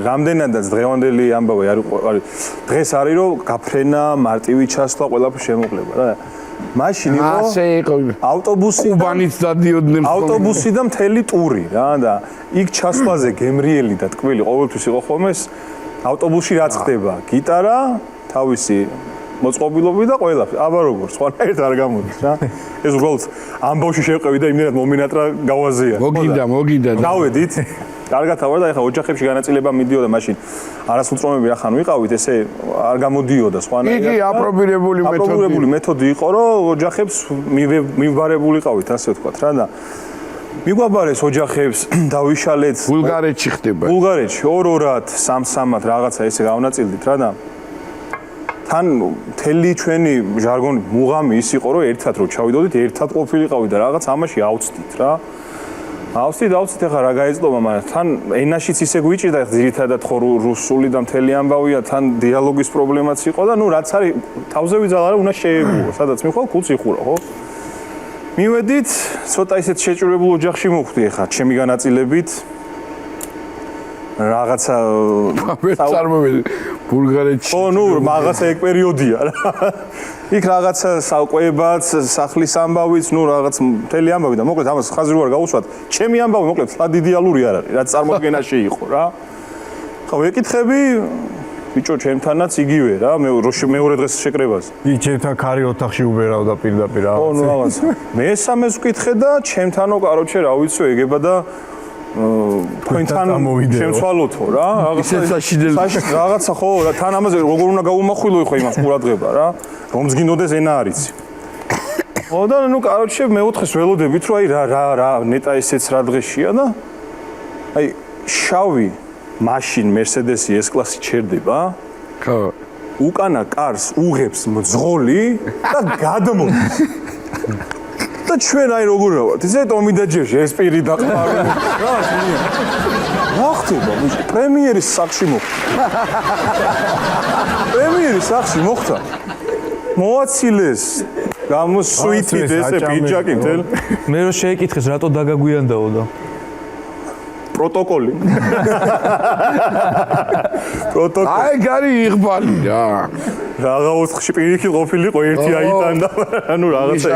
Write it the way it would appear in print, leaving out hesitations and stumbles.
რამდენადაც დღევანდელი ამბავი არის დღეს არის რომ გაფრენა, მარტივი ჩასვლა, ყველაფერი შემოკლება რა. მაშინ იყო ავტობუსი და მთელი ტური რა და იქ ჩასვლაზე გემრიელი და ტკბილი ყოველთვის იყო ხოლმე ავტობუსში რაც ხდება გიტარა თავისი მოწყობილობი და ყველაფერი აბა როგორ სხვანაირად არ გამოდის რა ეს უბრალოდ ამბავში შევყევი და იმდენად მომინატრა გავაზია მოგიდა დავედით კარგად ავარ და ეხლა ოჯახებში განაწილება მიდიოდა მაშინ არასრულწლოვანები რახან ვიყავით ესე არ გამოდიოდა სხვანაირად იგი აპრობირებული მეთოდი იყო რომ ოჯახებს მივბარებულიყავით ასე ვთქვათ რა და მიგვაბარეს ოჯახებს დავიშალეთ ბულგარეთში ხდება ბულგარეთში 2-2-ად 3-3-ად რაღაცა ესე გავნაწილდით რა და თან მთელი ჩვენი ჟარგონი მუღამი ის იყო რომ ერთად რო ჩავიდოდით ერთად ყოფილიყავით და რაღაც ამაში ავწდით რა ავწდით ახლა რა გაეწლობა მაგრამ თან ენაშიც ისე გვიჭირდა ახლა ძირითადად ხო რუსული და მთელი ამბავია თან დიალოგის პრობლემაც იყო და ნუ რაც არის თავზე ვიძალა რა უნდა შეეგუო სადაც მიხვალ კულს იხურა ხო მივედით ცოტა ისეთ შეჭურებულ ოჯახში მოვხვდი ახლა ჩემი განაწილებით რაღაცა წარმოვიდი ბულგარეთში ხო ნუ რაღაცა ეგ პერიოდია რა იქ რაღაცა საკვებაც სახლის ამბავიც ნუ რაღაც მთელი ამბავი და მოკლედ ამას ხაზი რო არ გაუსვათ ჩემი ამბავი მოკლედ სად იდეალური არ არის რაც წარმოდგენაში იყო რა ხო ვეკითხები ბიჭო ჩემთანაც იგივე რა მეორე დღეს შეკრებას იქ ჩემთან ქარი ოთახში უბერავდა პირდაპირ რა ხო ნუ რაღაცა მესამეს ვკითხე და ჩემთანო კაროჩე რა ვიცი ეგება და თქვენთან შემცვალოთო რა რაღაცა ხო რა თან ამაზე როგორ უნდა გაუმახვილო ხო იმას ყურადღება რა რომ ზგინოდეს ენა არიცი ხო და ნუ კაროჩე მეოთხეს ველოდებით რომ აი რა ნეტა ესეც რა დღეშია და აი შავი მაშინ Mercedes-ი S-კლასი ჩერდება ხო უკანა კარს უღებს მძღოლი და გადმოდის და ჩვენ აი როგორ ვართ ისე ტომი და ჯერში ეს პირი დაყარი რა ხდება ბიჭო პრემიერის სახში მოხდა მოაცილეს გამოსვითით ესე პიჯაკი მთელ მე რო შეეკითხეს რატო დაგაგვიანდაო და პროტოკოლი აი გარი იღბალი რა რაღა 4-ში პირიქით ყოფილიყო ერთი აიტანდა ანუ რაღაცა